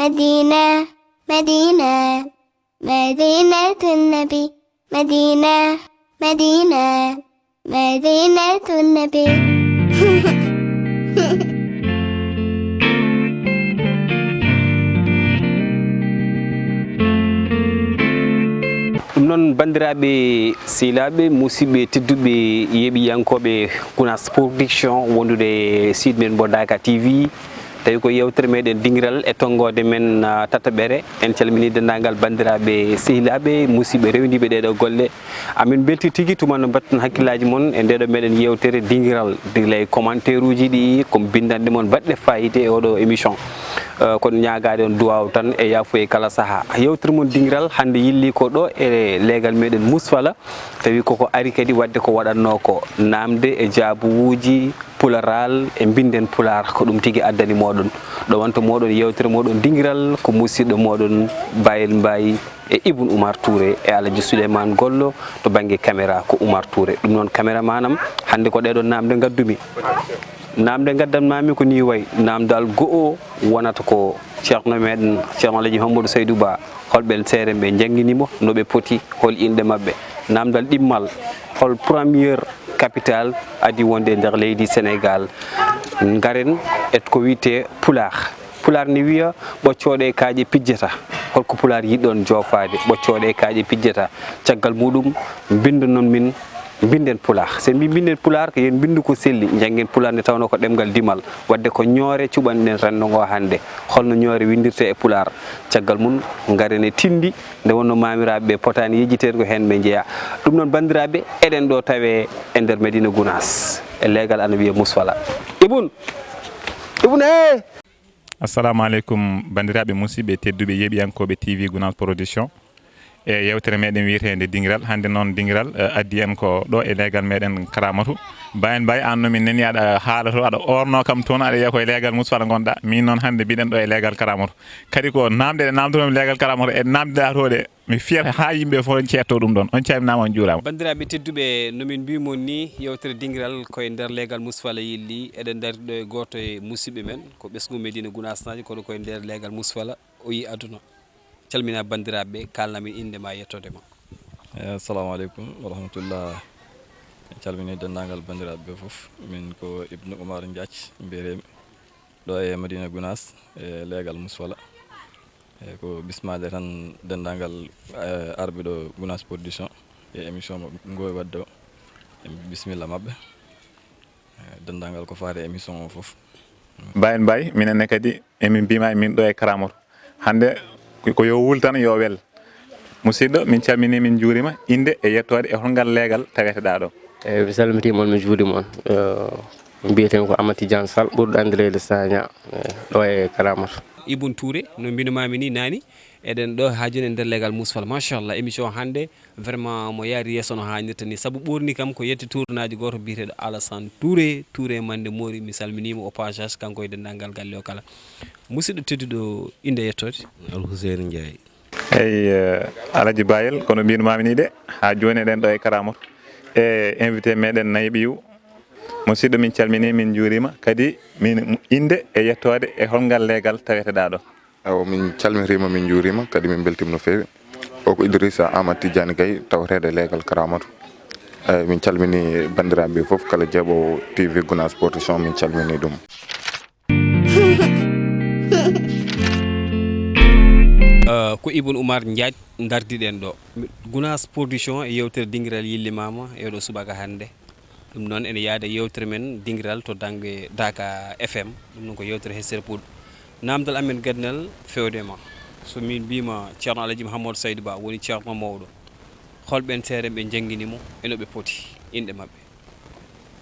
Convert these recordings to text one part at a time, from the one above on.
مدينة مدينة مدينة النبي مدينة مدينة مدينة النبي ɗum noon bandiraɓe sehilaɓe musidɓe tedduɓe yeeɓiyankoɓe Gounass Production wondude site men mo Daka TV tawi ko yewtere meɗen dingiral e tonggode men Tataɓere en calmini dendagal bandiraɓe sehilaɓe musidɓe rewniɓe ɗeɗo golle amin belti tigui tuma no batten hakkillaji moon e ndeɗo meɗen yewtere dingiral digla e commentaire uji ɗi komi bindande moon baɗɗe fayida e oɗo émission kono ñagade on duwaw tan e yaafo e kala saaha yewtere mon dingiral hande yilli ko ɗo e leegal meɗen Mousfala tawi koko ari kadi wadde ko waɗanno ko namde e jaabuwuji pularal e binden pular ko ɗum tigui addani moɗon ɗo wonto moɗon yewtere moɗon dingiral ko musidɗo moɗon Bayel Mbaye e Ibn Oumar Touré e Alaji Souleymane Gollo to banggue caméra ko Oumar Touré ɗum noon caméra manam hande ko ɗeɗon namde gaddumi namde gaddanmami ko ni way namdal go'o wonata ko ceerno meɗen ceerno Alaji Hammadou Saydou Ba holɓe seere ɓe jangguinimo noɓe poti hol inde mabɓe namdal ɗimmal hol première capital adi wonde e nder leydi Sénégal garen et ko wiyete pular ni wiya ɓoccoɗe kaaƴe pijjata holko pular yiɗɗon jofade ɓoccoɗe kaaƴe pijjata caggal muɗum bindu noon min binden pular sen mbi binden pular ko yen bindu ko selli janggen pular nde tawno ko ɗemgal dimal wadde ko ñoore cuɓanɗen renndo ngo hannde holno ñoore windirte e pular caggal mum garen e tindi nde wonno mamiraɓe potani yejjitede ko hen ɓe jeeya ɗum noon bandiraɓe eɗen ɗo tawe e nder Médina Gounass e leegal ana wiye Mousfala Ibn assalamu aleykum bandiraɓe musidɓe tedduɓe yeeɓiyankoɓe TV Gounass Production e yewtere meɗen wiyetede dingiral hande noon dingiral addi en ko ɗo e leegal meɗen Karamatou Bayel Mbaye an nomin nani aɗa haala to aɗa orno kam toon aɗa yiya koye leegal Mousfala gonɗa min noon hande mbiɗen ɗo e leegal Karamatou kadi ko namde ɗe namdotomi leegal Karamatou e namdida toɗe mi fiyata ha yimɓe fof cetto ɗum ɗon on calminama on juurama bandiraɓe tedduɓe nomin mbimon ni yewtere dingiral koye nder leegal Mousfala yilli eɗen dari ɗo e goto e musidɓe men ko ɓesgu Médina Gounass naji kono koye nder leegal Mousfala o yi aduna calmina bandiraɓe kalnamin inde ma yettode ma assalamu aleykum wa rahmatullah calmini dendagal bandiraɓe foof min ko Ibn Oumar Diath mbiyetemi ɗo e Médina Gounass e leegal Mousfala e ko bismade tan dendagal arɓe ɗo Gounass Production e émission mo gowi wadde o bisimilla mabɓe dendagal ko faati émission o foof Bayel Mbaye minenne kadi emin mbima min ɗo e Karamatou hande ko yo wul tan yo wel musidɗo min calmini min juurima inde e yettode e holngal leegal taweteɗa ɗo mi salmitima on mi juurima on mbiyeten ko Amadou Tidiane Sall ɓurɗo andirede Sagna ɗo e Karamatou Ibn Touré no mbinomami ni nani eɗen ɗo ha joni e nder leegal Mousfala machallah émission hande vraiment mo yaari yesso no hannirta ni saabu ɓurni kam ko yetti tournaji goto biyeteɗo Alassane Touré mande Mori mi salminimo au passage kanko e dendagal galle o kala musidɗo tedduɗo inde yettode Alhousseyni Ndiaye eyyi Alaji Bayel kono mbinomami ni de ha joni eɗen ɗo e Karamatou e invité meɗen Nayɓiyu musidɗo min calmini min juurima kadi min inde e yettode e holngal leegal taweteɗa ɗo awo min calmitima min juurima kadi min beltima no fewi o ko Idrissa Amadou Tidiane Gaye tawetede leegal Karamatou eyyi min calmini bandiraɓe foof kala jeeɓowo TV Gounass Production min calmini ɗum ko Ibn Oumar Diath dardiɗen ɗo Gounass Production e yewtere dingiral yillimama e ɗo subaka hande ɗum noon ene yaada yewtere men dingiral to dangge Daka FM ɗum noon ko yewtere hessere Pouɗo namdal amen gaddinal fewdema so min mbima ceerno Alaji Hammadou Saydou Ba woni ceerno mawɗo holɓen seere ɓe jangguinimo e no ɓe poti inde mabɓe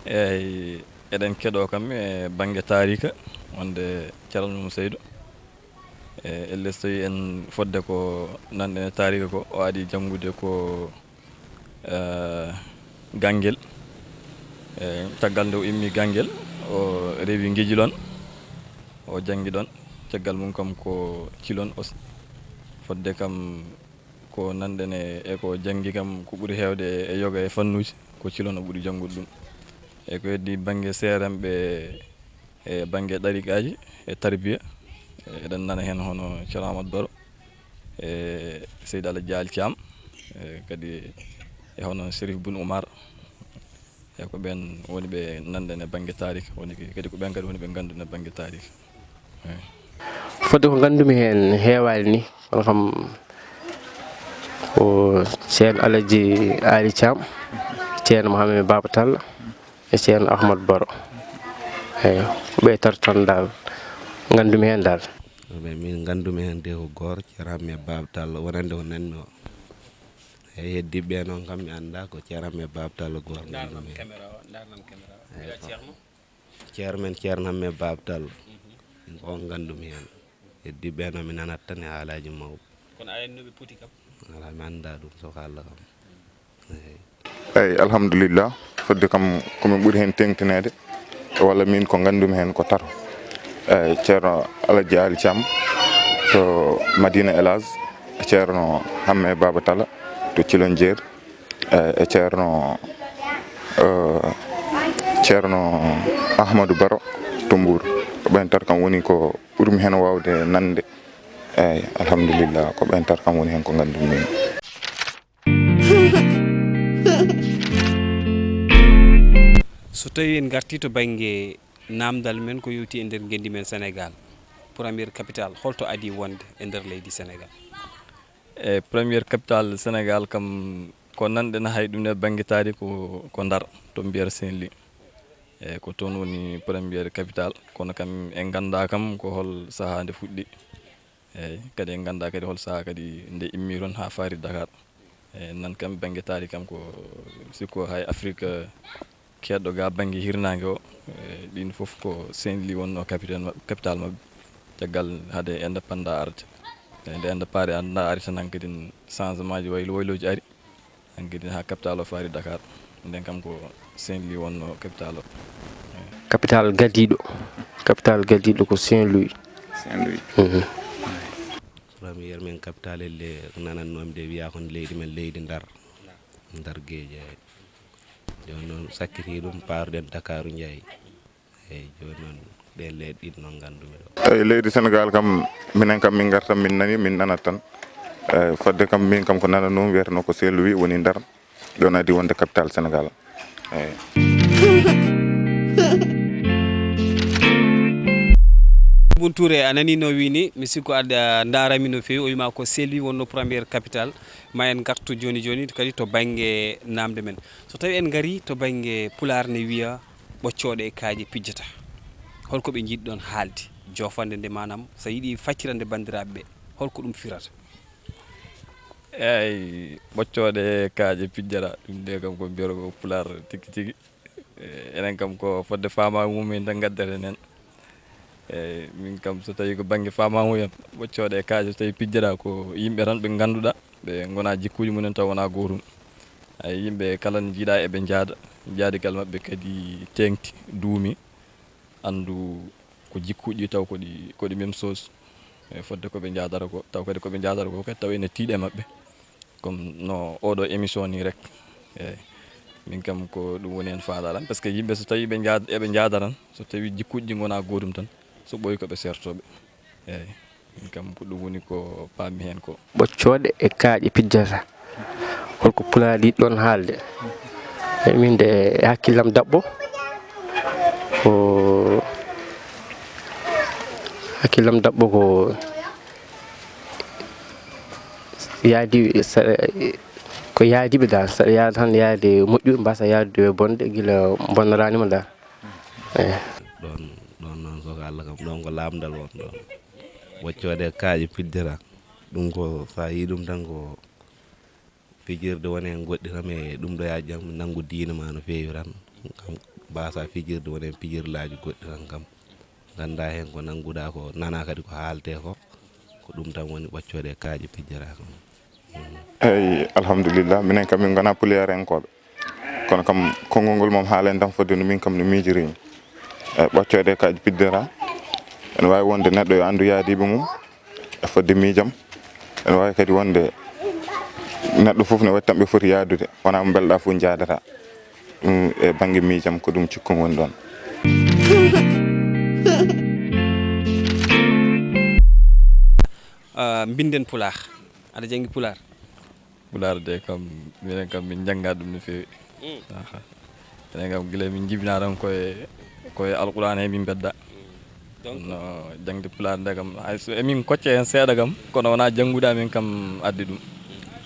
eyyi eɗen keeɗo kam e banggue tarika wonde ceerno Saydou e less tawi en fodde ko nanɗen e tarika ko o adi janggude ko Ganguel caggal nde o immi Ganguel o rewi Guédjilone o janggui ɗon caggal mum kam ko Thilone aussi fodde kam ko nanɗen e ko janggui kam ko ɓuuri hewde e yoga e fannuji ko Thilone o ɓuuri janggude ɗum e ko heddi banggue seeranɓe e banggue ɗariqaji e tarbiya eɗen nana hen hono Ceerno Amadou Baro e Seydi Alaji Diali Thiam kadi e hono Chérif Boune Oumar e ko ɓen woni ɓe nanɗen e banggue tarik woni kadi ko ɓen kadi woni ɓe ganduɗen e banggue tarik fodde ko gandumi hen heewani ni kono kam ko ceerno Alaji Ali Thiam ceerno Mouhamed Baba Tall e ceerno Ahmadou Baro eyi ko ɓe tartan dal gandumi hen dal min gandumi hen de ko goto ceerno Hammet Baba Tall wonande ko nanni o eyi heddiɓe noon kam mi anda ko ceerno Hammet Baba Tall goto gandumi hen ceerno men ceerno Hammet Baba Tall ko gandumi hen heddiɓe noon mi nanat tan e haalaji mawɓe kono ayennoɓe poti kam ala mi anda ɗum soko Allah kam eyyi alhamdulillah fodde kam komin ɓuuri hen tengtinede walla min ko gandumi hen ko tato eyyi ceerno Alaji Ali Thiam to Madina Elage e ceerno Hammet Baba Tall to Thilon Djeer e ceerno Ahmadou Baro to Mbour ko ɓen tat kam woni ko ɓurmi hen wawde nande eyyi alhamdulillah ko ɓen tat kam woni hen ko gandumi min so tawi en garti to banggue namdal men ko yewti e nder gendi men Sénégal première capitale holto adi wonde e nder leydi Sénégal e première capitale Sénégal kam ko nanɗen hay ɗum ne banggue taari ko Ndar to mbiyata Saint-Louis e ko toon woni première capitale kono kam en ganda kam ko hol saaha nde fuɗɗi eyyi kadi en ganda kadi hol saaha kadi nde immi toon ha faari Dakar e nan kam banggue taari kam ko sikko hay Afrique keɗɗo ga banggue hirnangue o ɗin foof ko Saint-Louis wonno capital mabɓe caggal haade indépendant arde nde indépendant ari tan hankkadi changement ji wayloji ari hankkadi ha capital o faari Dakar nden kam ko Saint-Louis wonno capital o capital gaddiɗo ko Saint-Louis premiére men capital elle nanannomi de wiya kon leydi men leydi Ndar Gueje joni noon sakkiti ɗum parɗen Dakar jeeyi eyyi joni noon ɗen leyɗe ɗiɗi noon gandumi ɗo eyyi leydi Sénégal kam minen kam min gartam min nani min nanat tan eyyi fodde kam min kam ko nanannomi wiyatano ko Saint-Louis woni Ndar ɗon adi wonde capital Sénégal eyyi Boun Touré a nani no wini mi sikku aɗa darami no fewi o wima ko Saint-Louis wonno première capitale ma en gartu joni kadi to banggue namde men so tawi en gari to banggue pular ne wiya ɓoccoɗe e kaaje pijjata holko ɓe jiiɗi ɗon haalde jofande nde manam so yiiɗi faccirande bandiraɓeɓe holko ɗum firata eyyi ɓoccoɗe kaaje pijjata ɗum nde kam ko mbiyata ko pular tigui enen kam ko fodde fama mumen tan gaddeten hen eyyi min kam so tawi ko banggue famamuyen ɓoccoɗe kaaje so tawi pijjata ko yimɓe tan ɓe ganduɗa ɓe gona jikkuji mumen taw wona gotum ay yimɓe kala ne jiiɗa eɓe jaadigal mabɓe kadi tengti duumi andu ko jikkuji taw koɗi même chose e fodde koɓe jadara ko taw kadi koɓe jadara ko kadi taw ene tiiɗe mabɓe comme no oɗo émission ni rek eyyi min kam ko ɗum woni hen faadaram par ce que yimɓe so tawi eɓe jadaran so tawi jikkuji ɗi gona gotum tan so ɓooyi koɓe sertoɓe eyyi min kam ko ɗum woni ko paami hen ko ɓoccoɗe e kaaƴe pijjata holko pulaar yiɗi ɗon haalde e min de e hakkillam daɓɓo ko yaadi ko yaadiɓe dal saɗa yaada tan yaade moƴƴuɓe mbasa yaade bonde guila bonnoranima dal eyi ɗon noon soko Allah kam ɗon ko lamdal won ɗon ɓoccoɗe kaaƴe piddira ɗum ko sa yi ɗum tan ko fijirde woni hen goɗɗi tan e ɗum ɗo yaji jam nanggu diina ma no feewi tan kam mbasa fijirde woni hen pijirlaji goɗɗi tan kam ganda hen ko nangguɗa ko nana kadi ko haalte ko ɗum tan woni ɓoccoɗe kaaƴe pijjira kam eyyi alhamdulillah minen kam min gona puliyare en koɓe kono kam konngol ngol moom haalen tan fodde no min kam no miijirini eyyi ɓoccode kaaji piddira ene wawi wonde neɗɗo yo andu yaadiɓe mum e fodde miijam ene wawi kadi wonde neɗɗo foof ne waɗi tan ɓe foti yaadude wona mo belɗa fof jaadata ɗum e banggue miijam ko ɗum cikkum woni ɗon binden pular aɗa jangi pular de kam minen kam min jannga ɗum no feewi enen kam gila min jibina tan koye alquran he min bedda no jangde pular nde kam hayso emin kocce hen seeɗa kam kono wona janngude amin kam addi ɗum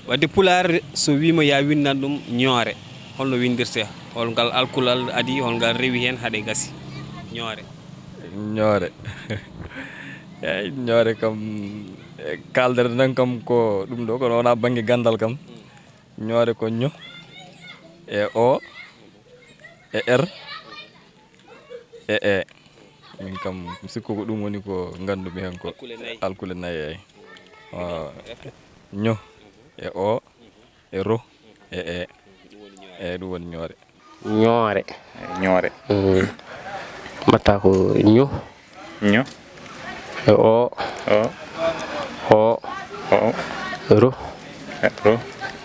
wadde pular so wima ya winnan ɗum ñoore holno windirte holngal alkulal adi holngal rewi hen haɗe gasi ñoore eyyi ñoore kam kaldere tan kam ko ɗum ɗo kono wona banggue gandal kam ñoore ko ño e o e r e e min kam sikku ko ɗum woni ko gandumi hen ko alkule nayyi eyyi ño e o e ro e e eyyi ɗum woni ñoore mbatta ko ño e o ro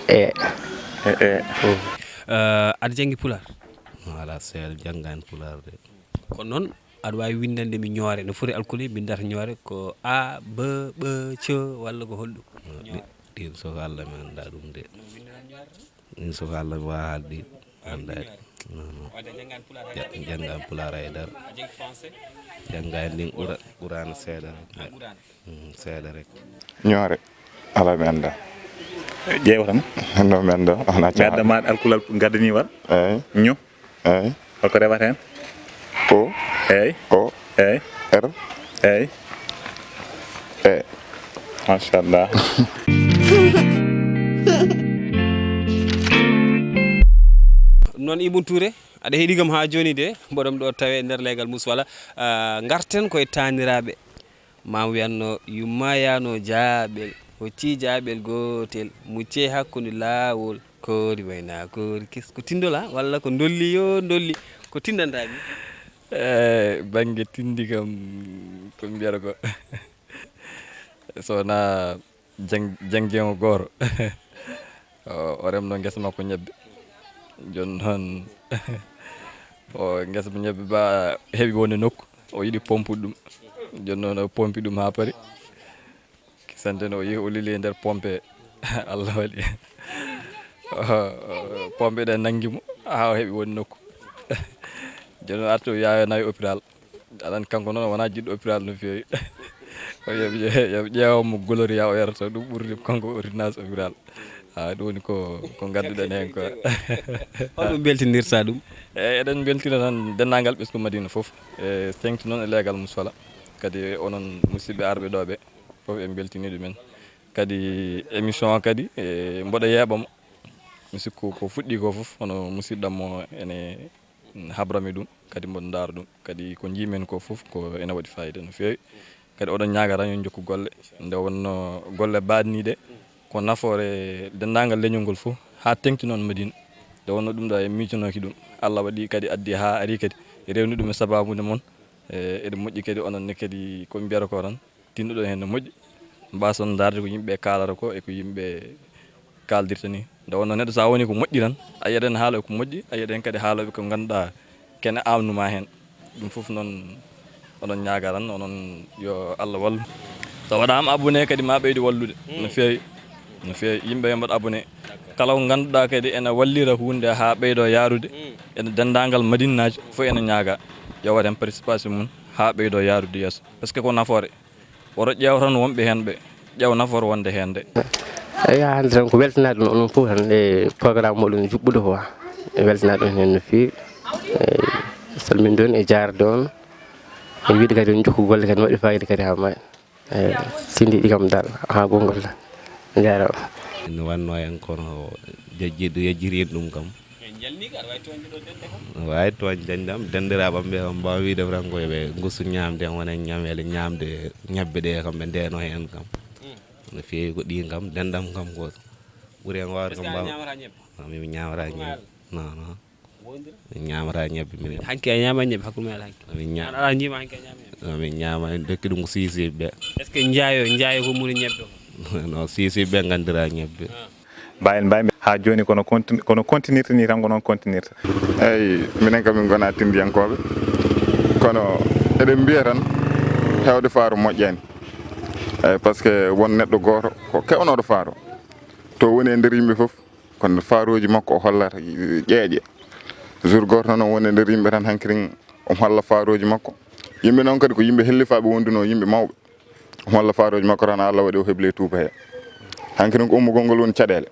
e aɗa jangi pular ala seeɗa janggani pular de kono noon aɗa wawi windande mi ñoore no foti alkuli bindata ñoore ko a b b c walla ko holɗum ɗin soko Allah mi anda ɗum de ɗin soko Allah mi wawa haalde andade janggani pular haydara janggani ndin ɓurano seeɗa rek ñoore ala mi anda ƴeewa tan no mi anda ana mi addama alkulal gaddani wat eyyi ño eyyi holko rewata hen o eyyi o eyyi r eyyi e machallah noon Ibou Touré aɗa heeɗi kam ha joni de mboɗom ɗo tawe nder leegal Mousswala garten koye taniraɓe ma wiyanno yummayano jaaɓel hocci jaaɓel gotel mucce hakkude laawol koori wayna koori ko tindola walla ko dolli yo dolli ko tindantaɓe banggue tindi kam ko mbiyata ko sowona jangguemo goto o remno guesa makko ñebbe joni noon o guesa mo ñebbe ba heeɓi wonde nokku o yiiɗi pompude ɗum joni noon o pompi ɗum ha paari kisantene o yeehi o lili e nder pompe Allah waɗi pompe ɗe nanguimo ha o heeɓi wonde nokku joni noon arti o yaha nawi hôpital aɗa kanko noon wona jiɗɗo hôpital no feewi o yoɓe ƴeewamo goloriya o yarata ɗum ɓurdi kanko ordonnance hôpital ɗum woni ko gadduɗen hen ko holɗum beltinirta ɗum eyyi eɗen beltina tan dennagal ɓesgu Madina foof e tengti noon e leegal Mousswala kadi onon musidɓe arɓe ɗo ɓe foof en beltini ɗumen kadi émission kadi mboɗo yeeɓamo mi sikku ko fuɗɗi ko foof hono musidɗammo ene habrami ɗum kadi mboɗo daara ɗum kadi ko jiimen ko foof ko ene waɗi fayida no feewi kadi oɗon ñaaga tan yo jokku golle nde wonno golle baɗniɗe ko nafoore dendagal leñol ngol foof ha tengti noon Madina nde wonno ɗum ɗo e miijonoki ɗum Allah waɗi kadi addi ha ari kadi rewni ɗum e sababude moon eɗen moƴƴi kadi ononne kadi koɓe mbiyata ko tan tinduɗon hen no moƴƴi mbason darde ko yimɓeɓe kalata ko e ko yimɓe kaldirta ni nde wonno neɗɗo sa woni ko moƴƴi tan a yiyaɗen haala ko moƴƴi a yiyaɗen kadi haaloɓe ko ganduɗa kene amnuma hen ɗum foof noon oɗon ñaaga tan onon yo Allah wallu so waɗama abonné kadi ma ɓeydi wallude no feewi yimɓe yo mbaɗa abonné kala ko ganduɗa kadi ene wallira hunde ha ɓeydo yarude ene dendagal madinaji fof ene ñaaga yo waɗ hen participation mum ha ɓeydo yarude yesso par ce que ko nafoore woto ƴeew tan wonɓe hen ɓe ƴeew nafoore wonde hen nde eyyi hande tan ko weltanade ɗum onon foof tan e programme moɗon juɓɓuɗo ko e weltanade ɗum hen no fewi salminde on e jarde on e wiide kadi on jokku golle kadi ne waɗi fayida kadi ha maayi eyyi sindi ɗi kam dal ha gongol tan jarama ene wanno hen kono yejjiri ɗum kam wawi toñ dendam dendiraɓam ɓe kam mbawa wiide tan ko ɓe gustu ñamde wonen ñamele ñamde ñebbe ɗe kam ɓe ndeno hen kam no fewi ko ɗin kam dendam kam ko ɓuuri hen wawde kam mbawa mimi ñamata ñebbe non min ñamata ñebbe minen hanki a ñama ñebbe hakkude men hanki aɗa jima hanki a ñama ñebbe min ñama en dokki ɗum ko sisiɓe est ce que jaayo ko muni ñebbe ko non sisiɓe gandira ñebbe mbawi ha joni kono continuirta ni tan ko noon continuirta eyyi minen kam min gona tindiyankoɓe kono eɗen mbiya tan hewde faaru moƴƴani eyyi par ce que won neɗɗo goto ko kewnoɗo faaro to woni e nder yimɓe fof kono faaroji makko o hollata ƴeeƴe jour goto noon woni e nder yimɓe tan hankirin omo holla faaroji makko yimɓe noon kadi ko yimɓe hellifaɓe wonduno yimɓe mawɓe omo holla faaroji makko tan Allah waɗi o heble tuuba he hankirin ko ummugol ngol woni caɗele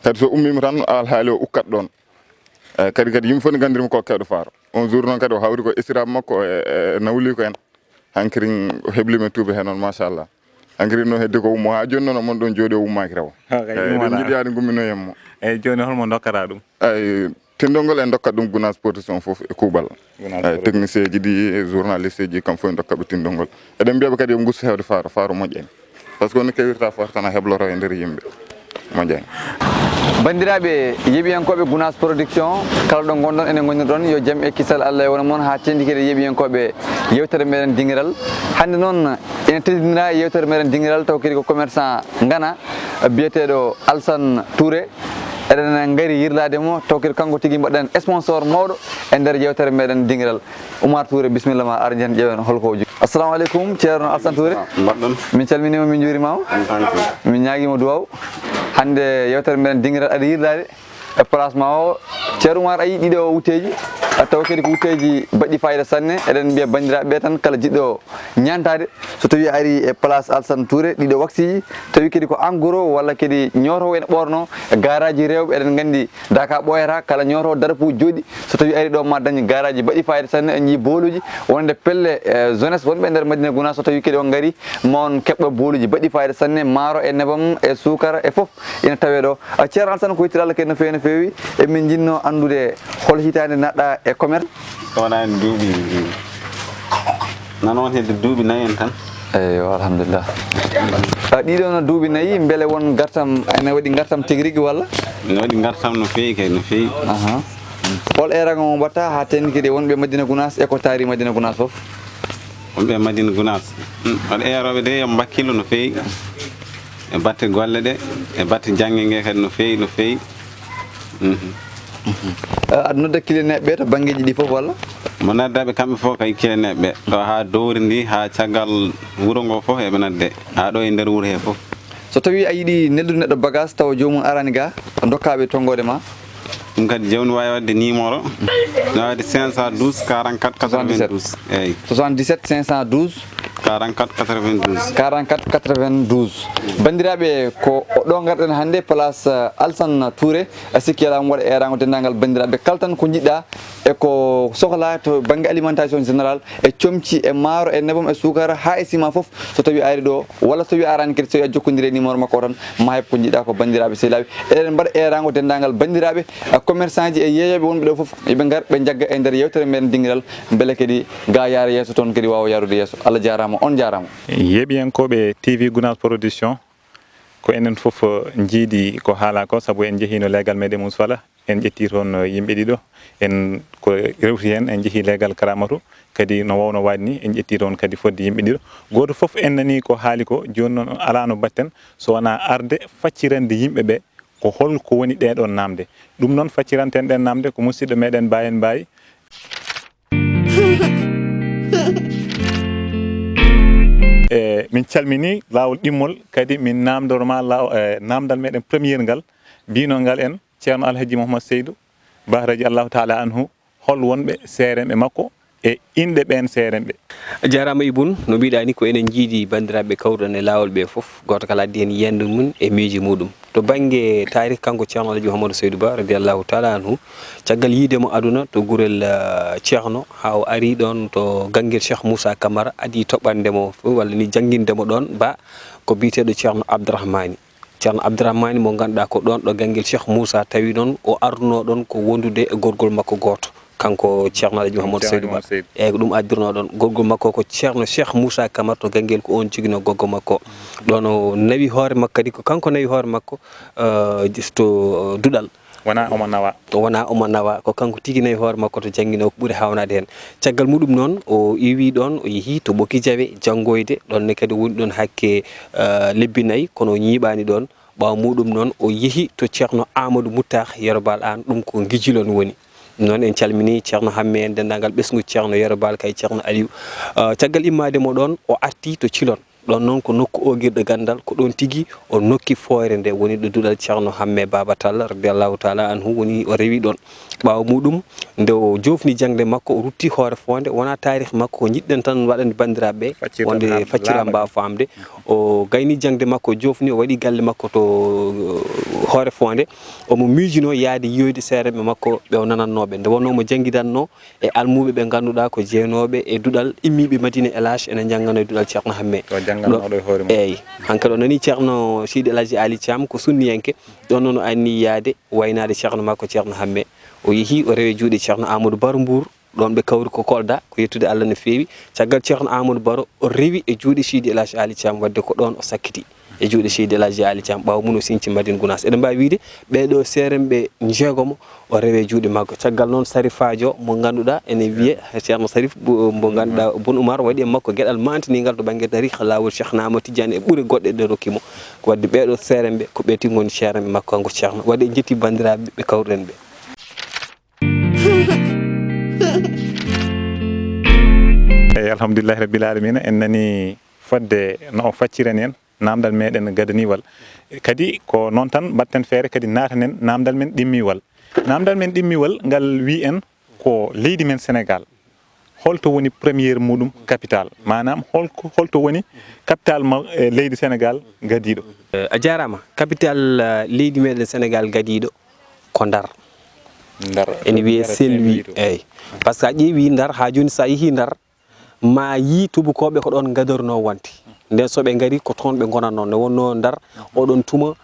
kadi so ummima tan alhaali o ukkat ɗon kadi yimɓe fof ne gandirimo ko kewɗo faaro on jour noon kadi o hawri ko esiraɓe makko e nawli ko en hankirin o heblima tuuba he noon machallah hankirin noon hedde ko ummo ha joni noon omon ɗon jooɗi o ummaki raw eɗen jiiɗi yaade gummino henmo eyyi joni holmo dokkata ɗum eyyi tindolngol en dokkat ɗum Gounass Production fof e kuuɓal technicien ji ɗi e journaliste ji kam fof en dokkaɓe tindolngol eɗen mbiyaɓe kadi yo gusto hewde faaro moƴƴani par ce que woni kewirta fof tan a hebloto e nder yimɓe moƴƴani bandiraɓe yeeɓiyankoɓe Gounass Production kala ɗo gonɗon enen gonirɗon yo jaam e kisal Allah e wona moon ha tendi kadi yeeɓiyankoɓe yewtere meɗen dinguiral hande noon ene teddinira yewtere meɗen dinguiral taw kadi ko commerçant ngana biyeteɗo Alassane Touré eɗen gaari yirlade mo taw kadi kanko tigui mbaɗɗen sponsor mawɗo e nder yewtere meɗen dinguiral Oumar Touré bisimilla ma ar jen ƴeewen holko jogi assalamu aleykum ceerno Alassane Touré mbaɗɗon min calminima min juurimama min ñaguima duwaw hande yewtere meɗen dinguiral aɗa yirlade e place ma o ceerno Oumar a yi ɗiɗo wutteji taw kadi ko wutteji baɗɗi fayida sanne eɗen mbiya bandiraɓe tan kala jiɗɗo ñantade so tawi ari e place Alassane Touré ɗiɗo waksiji tawi kadi ko en gros walla kadi ñotowo ene ɓorno garaji rewɓe eɗen gandi daka ɓoyata kala ñotowo darapu joɗi so tawi ari ɗo ma dañi garaji baɗɗi fayida sanne en jii boluji wonde pelle jeunesse wonɓe nder Madina Gounass so tawi kadi on gaari ma on keɓɓa boluji baɗɗi fayida sanne maaro e nebam e sukara e foof ina tawe ɗo ceerno Alassane ko yittir Allah kadi no fewi no fewi emin jinno andude hol hitande naɗɗa e commerce wona en duuɓi nan on hedde duuɓi nayi en tan eyyo alhamdulillah ɗiɗo no duuɓi nayyi beele won gartam ene waɗi gartam tigui rigui walla ne waɗi gartam no fewi kay no fewi hol erago mo mbatta ha tendi kadi wonɓe Madina Gounass e ko taari Madina Gounass foof wonɓe Madina Gounass waɗa eroɓe de yoɓe bakkilo no fewi e batte golle ɗe e batte janggue gue kadi no fewi no fewi aɗa nodda kilineɓe to banggueji ɗi foof walla mo naddaɓe kamɓe fof kay kilineɓe ɗo ha dowri ndi ha caggal wuuro ngo foof eɓe nadde ha ɗo e nder wuuro he foof so tawi a yiiɗi neldude neɗɗo bagage taw jomum arani ga dokkaɓe tonggode ma ɗum kadi jawni wawi wadde numéro ne wadde 512 44 92 eyyi 77 512 44 92 44 92 bandiraɓe ko ɗo garɗen hande place Alassane Touré a sikki ala mo waɗa erago dendagal bandiraɓe kala tan ko jiɗɗa e ko sohla to banggue alimentation général e comci e maaro e nebam e sukara ha e ciment foof so tawi ari ɗo walla so tawi arani kadi so tawi a jokkodiri numéro makko tan ma heeb ko jiɗɗa ko bandiraɓe sehilaɓe eɗen mbaɗa erago dendagal bandiraɓe commerçant ji e yeeyoɓe wonɓe ɗo foof yooɓe gar ɓe jagga e nder yewtere meɗen dinguiral beele kadi ga yaara yesso toon kadi wawa yarude yesso Allah jarama on jarama yeeɓiyankoɓe TV Gounass Production ko enen foof jiidi ko haala ko saabu en jeehino leegal meɗen Mousfala en ƴetti toon yimɓe ɗiɗo en ko rewti hen en jeehi leegal Karamatou kadi no wawno waɗi ni en ƴetti toon kadi fodde yimɓe ɗiɗo goto foof en nani ko haali ko joni noon ala no batten so wona arde faccirande yimɓeɓe ko holko woni ɗeɗon namde ɗum noon facciranten ɗen namde ko musidɗo meɗen Bayen Mbaye min calmini lawol ɗimmol kadi min namdoroma namdal meɗen premier ngal bino ngal en ceerno Alhaji Mouhamadou Seydou Ba radiallahu taala anhu hol wonɓe seerenɓe makko e inde ɓen seerenɓe jarama Iboun no mbiɗa ni ko enen jiidi bandiraɓe kawruɗon e lawol ɓe foof goto kala addi hen yiyande mum e miiji muɗum to banggue tarih kanko ceerno Alhaji Mouhamadou Seydou Ba radiallahu taala anhu caggal yiidemo aduna to guurel ceerno ha o ari ɗon to ganguel Cheikh Moussa Camara adi toɓɓandemo walla ni jangguindemo ɗon ba ko biteɗo ceerno Abdourahmani ceerno Abdourahmani mo ganduɗa ko ɗon ɗo ganguel Cheikh Moussa tawi noon o arduno ɗon ko wondude e gorgol makko goto kanko ceerno Alhaji Mouhamadou Seydou Ba eyyi ko ɗum addirno ɗon gorgol makko ko ceerno Cheikh Moussa Camara to ganguel ko on jogino goggo makko ɗon o nawi hoore makko kadi ko kanko nawi hoore makko to duɗal wona omo nawa ko kanko tigui nawi hoore makko to jangguino ko ɓuuri hawnade hen caggal muɗum noon o iwi ɗon o yeehi to Boki Diawe janggoyde ɗonne kadi woni ɗon hakke lebbi nayyi kono ñiɓani ɗon ɓawa muɗum noon o yeehi to ceerno Amadou Moutar Yerobal An ɗum ko guijilon woni noon en calmini ceerno Hamme en dendagal ɓesgu ceerno Yerobal kay ceerno Aliou caggal immade mo ɗon o arti to Thilone ɗon noon ko nokku o guirɗo gandal ko ɗon tigui o nokki foore nde woni ɗo duɗal ceerno hamme baba talla radiallahu taala anhu woni o rewi ɗon ɓawa muɗum nde o jofni jangde makko o rutti hoore fonde wona tarih makko ko jiɗɗen tan waɗande bandiraɓe wonde faccira mbawa famde o gayni jangde makko o jofni o waɗi galle makko to hoore fonde omo miijino yaade yiyoyde seereɓe makko ɓe o nanannoɓe nde wonno mo jangguidanno e almuɓe ɓe ganduɗa ko jeenoɓe e duɗal immiɓe Madina Elage ene janggano e duɗal ceerno hamme eyyi hankkadi o nani ceerno Sidi El Hadji Ali Thiam ko sunniyanke ɗon noon o anni yaade waynade ceerno makko ceerno hamme o yeehi o rewe juuɗe ceerno Amadou Baro Mbour ɗon ɓe kawri ko Kolda ko yettude Allah no fewi caggal ceerno Amadou Baro o rewi e juuɗe Sidi El Hadji Ali Thiam wadde ko ɗon o sakkiti e juuɗe Sidi El Hadji Ali Thiam ɓawa mum o sinci Madina Gounass eɗen mbawi wiide ɓeɗo seeremɓe jeegomo o rewe juuɗe maggo caggal noon Sarifajo mo ganduɗa ene wiye ceerno Sarif mo ganduɗa Boun Oumar waɗi e makko gueɗal mantinigal to banggue tariha lawol Cheikh Ahmad Tidiane e ɓuure goɗɗe ɗe rokkimo wadde ɓeɗo seeremɓe ko ɓe tigoni ceeremɓe makko kanko ceerno wadde en jetti bandiraɓe ɓe kawruɗen ɓe eyyi alhamdulillahi rabbil alamina en nani fodde no o facciren en namdal meɗen gadaniwal kadi ko noon tan mbatten feere kadi natanen namdal men ɗimmiwal ngal wi en ko leydi men Sénégal holto woni premiére muɗum capital manam holto woni capital leydi Sénégal gadiɗo a jarama capital leydi meɗen Sénégal gadiɗo ko Ndar ene wiye Selwi eyyi par ce que a ƴeewi Ndar ha joni sa yeehi Ndar ma yi tubakoɓe ko ɗon gadarno wonte nden soɓe gari ko toon ɓe gonatno nde wonno Ndar oɗon tuma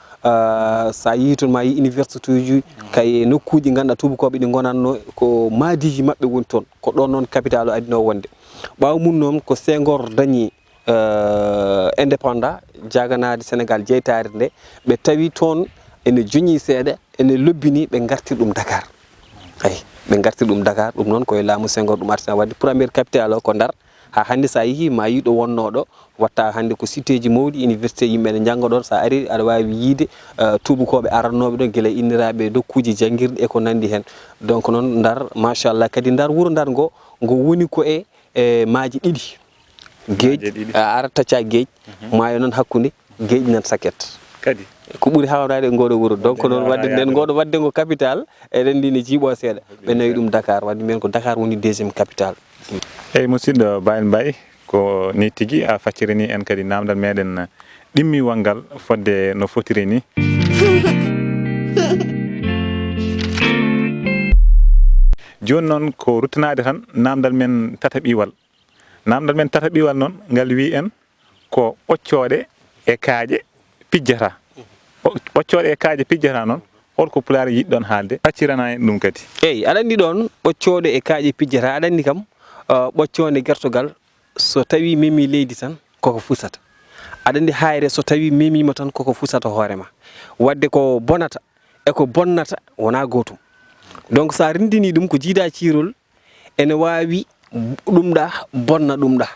sa yeehi toon ma yi université uji kay nokkuji ganduɗa tubakoɓe ɗi gonatno ko maadiji mabɓe woni toon ko ɗon noon capital o adino wonde ɓawa mum noon ko Senghor dañi indépendant jaganade Sénégal jeytare nde ɓe tawi toon ene joñi seeɗa ene lobbini ɓe gartir ɗum Dakar eyi ɓe gartir ɗum Dakar ɗum noon koye laamu Senghor ɗum artina wadde premiére capital o ko Ndar ha hande sa yeehi ma yiɗo wonnoɗo watta hande ko cité ji mawɗi université yimɓe ne jangga ɗon sa ari aɗa wawi yiide tubakoɓe arannoɓe ɗon guila inniraɓe dokkuji jangguirɗe e ko nandi hen donc noon Ndar machallah kadi Ndar wuuro Ndar ngo woni ko e maaji ɗiɗi gueƴ a arat tacca gueƴ maayo noon hakkude gueƴ nan Saket kadi ko ɓuuri hawrade e ngoɗo wuuro donc noon wadde nden ngoɗo wadde ngo capital eɗen ndi ne jiiɓo seeɗa ɓe nawi ɗum Dakar wadde men ko Dakar woni deuxiéme capitale eyyi musidɗo Bayel Mbaye ko ni tigui a faccirini en kadi namdal meɗen ɗimmiwal ngal fodde no fotiri ni joni noon ko ruttanade tan namdal men tataɓiwal noon ngal wi en ko ɓoccode e kaaƴe pijjata ɓoccode e kaaƴe pijjata noon holko pulaar yiɗɗon haalde faccirana en ɗum kadi eyyi aɗa andi ɗon ɓoccode e kaaƴe pijjata aɗa andi kam ɓoccode gertogal so tawi memi leydi tan koko fusata aɗa andi hayre so tawi memima tan koko fusata hoorema wadde ko bonata e ko bonnata wona gotum donc sa rendini ɗum ko jiida ciirol ene wawi ɗumɗa bonna ɗumɗa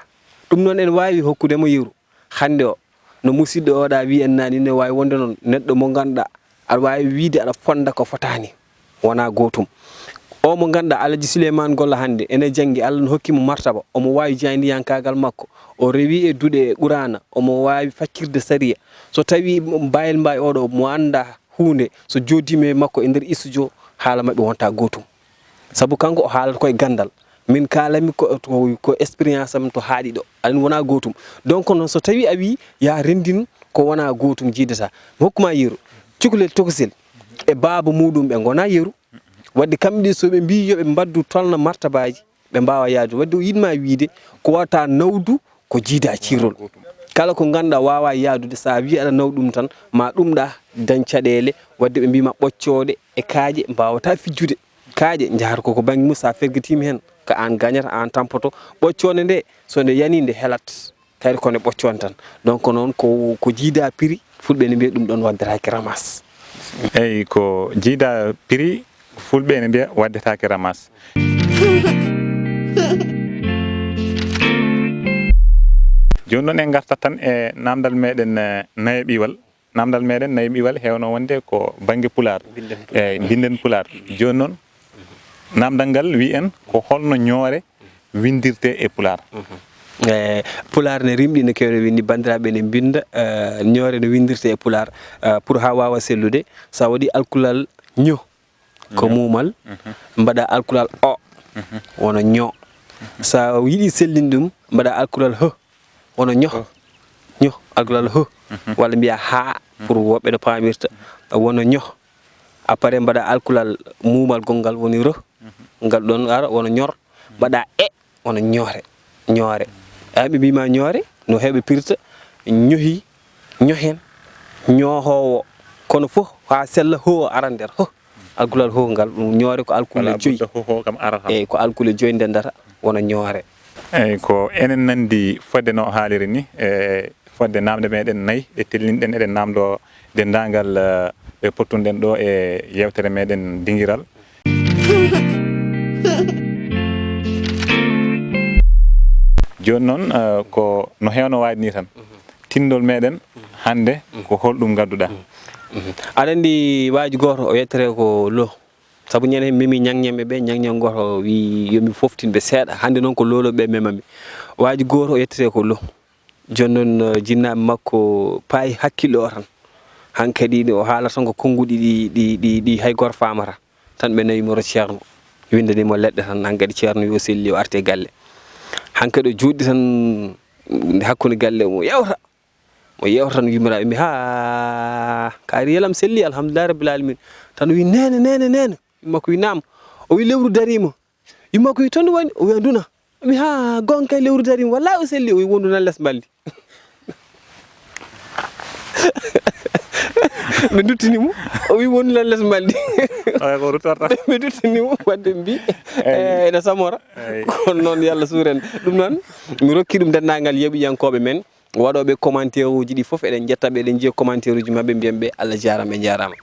ɗum noon ene wawi hokkudemo yeru hande o no musidɗo oɗa wi en nani ne wawi wonde noon neɗɗo mo ganduɗa aɗa wawi wiide aɗa fonda ko fotani wona gotum o mo ganduɗa Alaji Souleymane Golla hande ene janggi Allah ne hokkimo martaba omo wawi jaydiyankagal makko o rewi e duuɗe Qur'ana omo wawi fakkirde sariya so tawi Bayel Mbaye oɗo mo anda hunde so jodima e makko e nder studio haala mabɓe wonta gotum saabu kanko o haalata koye gandal min kalami ko expérience am to haaɗi ɗo aɗa wona gotum donc noon so tawi a wi ya rendin ko wona gotum jiidata hokkuma yeru cukalel tokosel e baaba muɗum ɓe gona yeru wadde kamɓe ɗi soɓe mbi yoɓe mbaddu tolna martabaji ɓe mbawa yaadu wadde o yiɗma wiide ko wata nawdu ko jiida ciirol kala ko ganduɗa wawa yaadude sa wi aɗa naw ɗum tan ma ɗumɗa dañ caɗele wadde ɓe mbima ɓoccode e kaaƴe mbawata fijjude kaaƴe jahata koko banggue mum sa ferguitima hen ko an gagnata an tampoto ɓoccode nde so nde yani nde heelat kadi kone ɓoccode tan donc noon ko jiida prix fulɓe ne mbiya ɗum ɗon waddatake ramas eyyi ko jiida prix fulɓe ne mbiya waddetake ramas joni noon en gartat tan e namdal meɗen nayaɓiwal hewno wonde ko banggue pular eyyi binden pular joni noon namdal ngal wi en ko holno ñoore windirte e pular pular ne rimɗi no kewne windi bandiraɓe ne binda ñoore no windirte e pular pour ha wawa sellude sa waɗi alkulal ño ko mumal mbaɗa alkulal o wono ño sa yiɗi sellinde ɗum mbaɗa alkulal h wono ño ño alkulal h walla mbiya ha pour woɓɓe no pamirta wono ño après mbaɗa alkulal mumal gongal woni re ngal ɗon ara wono ñor mbaɗa e wono ñoore ñoore ɓe mbima ñoore no heɓe pirta ñohi ñohen ñohowo kono fof ha sella ho ara nder ho alkulal ho ngal ñoore ko alkule joyi eyyi ko alkule joyi ndendata wono ñoore eyyi ko enen nandi fodde no haaliri ni fodde namde meɗen nayyi ɗe tellinɗen eɗen namdo dendagal ɓe pottuɗen ɗo e yewtere meɗen dinguiral joni noon ko no hewno wayni tan tindol meɗen hande ko holɗum gadduɗa aɗa andi waji goto o yettere ko lo saabu ñande hen memi ñangñemɓe ɓe ñangñam goto wi yomi foftinɓe seeɗa hande noon ko loloɓe memami waji goto o yettere ko lo joni noon jinnaɓe makko paayi hakkille o tan hankkadi o haalata tan ko konnguɗi ɗi hay goto famata tan ɓe nawi moro ceerno windanimo leɗɗe tan hankkadi ceerno yo selli o arte galle hankkadi o juuɗɗi tan hakkude galle mo yewta tan yumiraɓe mbi ha kaari yelam selli alhamdulillah rabbil alamin tan wi nene yummakko wi nam o wi lewru darima yummakko wi toon woni o wi aduna mi ha gonga kay lewru darima wallahi o selli o wi wondu nan less baldi ɓe duttinimo o wi wondu nan less baldi ko rutorta ɓe duttinimo wadde mbi ene samora kono noon yallah suuren ɗum noon mi rokki ɗum dendagal yeeɓiyankoɓe men waɗoɓe commentaire uji ɗi foof eɗen jettaɓe eɗen jiiya commentaire uji mabɓe mbiyanɓe Allah jarama ɓe jarama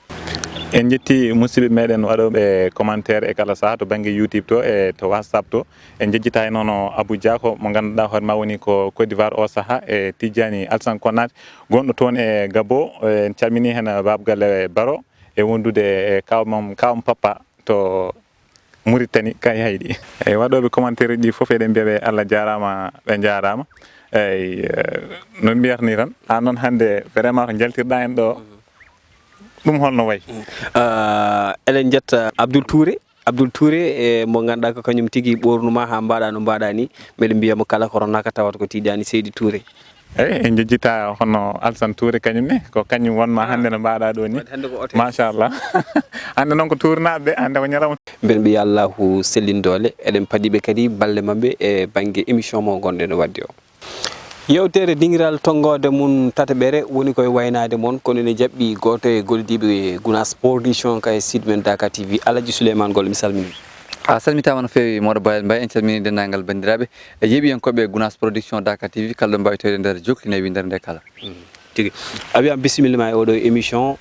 en jetti musidɓe meɗen waɗoɓe commentaire e kala saaha to banggue YouTube to e to WhatsApp to en jejjita e noon Abou Diako mo ganduɗa hoore ma woni ko Côte d'Ivoire o saaha e Tidiani Alassane Konate gonɗo toon e Gabo en calmini hen babgalle Baro e wondude e kawmam Papa to Mauritanie kay hayɗi e waɗoɓe commentaire uji ɗi foof eɗen mbiyaɓe Allah jarama ɓe jarama eyyi no mbiyatni tan an noon hande vraiment ko jaltirɗa en ɗo ɗum holno wayi eɗen jetta Abdoul Touré e mo ganduɗa ko kañum tigui ɓornuma ha mbaɗa no mbaɗa ni mbeɗa mbiyamo kala ko ronaka tawata ko Tidiani Seydi Touré eyyi en jejjita hono Alassane Touré kañum ne ko kañum wonma hande no mbaɗa ɗo ni machallah hande noon ko tournaɓe hande ko ñalawma mbeɗa mbiya Allahu sellindole eɗen paadiɓe kadi balle mabɓe e banggue émission mo gonɗen wadde o yewtere dingiral tongode mum tataɓere woni koye waynade moon kono ne jaɓɓi goto e gollidiɓe Gounass Production kay site men Dakar TV Alaji Souleymane Gol mi salmini a salmitama no fewi Mawɗo Bayel Mbaye en calmini dendagal bandiraɓe e yeeɓiyankoɓe Gounass Production Dakar TV kala ɗo mbawitoyde nder jokkinayi nder nde kala tigui a wiyam bisimilla ma e oɗo émission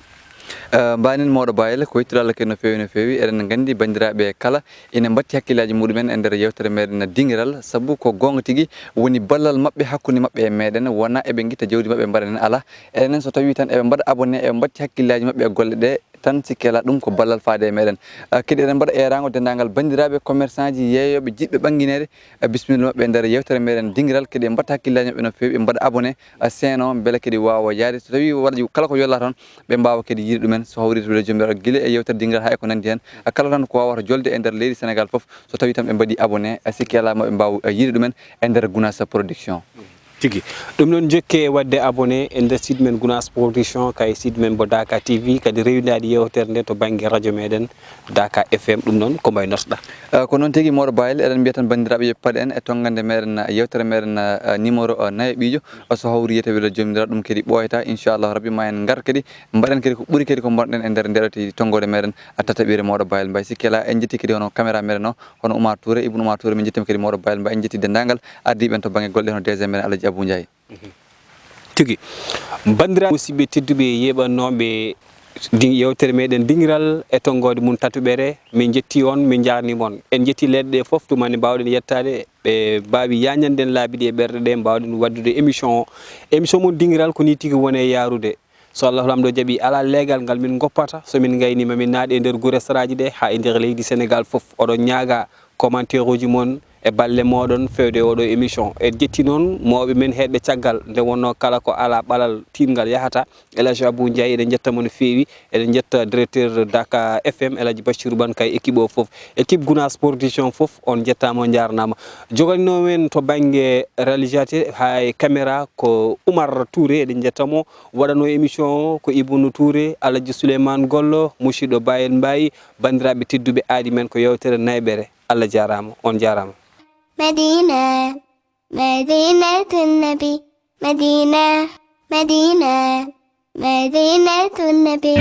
mbanen Mawɗo Bayel ko yettude Allah kadi no fewi eɗen gandi bandiraɓe kala ina batti hakkillaji muɗumen e nder yewtere meɗen dingiral saabu ko gonga tigui woni ballal mabɓe hakkude mabɓe e meɗen wona eɓe guitta jawdi mabɓe mbaɗanen ala enen so tawi tan eɓe mbaɗa abonné eɓe batti hakkillaji mabɓe e golle ɗe tan sikkela ɗum ko ballal faade e meɗen kadi eɗen mbaɗa erago dendagal bandiraɓe commerçant ji yeeyoɓe jiɗɓe ɓanguinede bisimilla mabɓe e nder yewtere meɗen dingiral kadi e mbatta hakkillaji mabɓe no fewi ɓe mbaɗa abonné seno beele kadi wawa yaade so tawi waɗi kala ko yolla tan ɓe mbawa kadi yiide ɗumen so hawri to jomiraɗo guila e yewtere dingiral hay ko nandi hen kala tan ko wawata jolde e nder leydi Sénégal foof so tawi tan ɓe mbaɗi abonné sikkela mabɓe mbawa yiide ɗumen e nder Gounass Production tigui ɗum noon jokke wadde abonné e nder site men Gounass Production kay site men bo Dakar TV kadi rewidade yewtere nde to banggue radio meɗen Dakar FM ɗum noon ko mbay notoɗa ko noon tigui Mawɗo Bayel eɗen mbiya tan bandiraɓe yoppaɗe en e tongande meɗen yewtere meɗen numéro nayoɓijo so hawri yiyete weelo jomiraɗo ɗum kadi ɓoyata inchallahu rabbi ma en gar kadi mbaɗen kadi ko ɓuuri kadi ko mbaɗen e nder ndeɗo tongode meɗen tataɓire Mawɗo Bayel Mbaye sikkela en jetti kadi hono caméra meɗen o hono Oumar Touré Ibnu Oumar Touré min jettima kadi Mawɗo Bayel Mbaye en jetti dendagal ardiɓen to banggue golle hono DG meɗen Alaji Abou Ndiaye tigui bandiraɓe musidɓe tedduɓe yeɓannoɓe yewtere meɗen dingiral e tongode mum tatuɓere min jetti on min jarnima on en jetti leɗɗe ɗe foof tumande mbawɗen yettade ɓe mbawi yañanden laabi ɗi e ɓerɗe ɗe mbawɗen waddude émission mum dingiral ko ni tigui wone yarude so Allah lamɗo jaaɓi ala leegal ngal min goppata somin gaynima min naaɗe e nder guure saraji ɗe ha e nder leydi Sénégal foof oɗon ñaaga commentaire uji moon e balle moɗon fewde oɗo émission e jetti noon mawɓe men heɓɓe caggal nde wonno kala ko ala ɓalal tingal yahata Elhadji Abou Ndiaye eɗen jettamo no fewi eɗen jetta directeur Daka FM Elhadji Bachirou Bane kay équipe o foof équipe Gounas production foof on jettama jarnama jogannomen to banggue réalisateur hay caméra ko Oumar Touré eɗen jettamo waɗano émission o ko Ibounou Touré Aladji Souleymane Gollo musidɗo Bayel Mbayi bandiraɓe tedduɓe aadi men ko yewtere naybere Allah jarama on jarama مدينة مدينة النبي مدينة مدينة مدينة النبي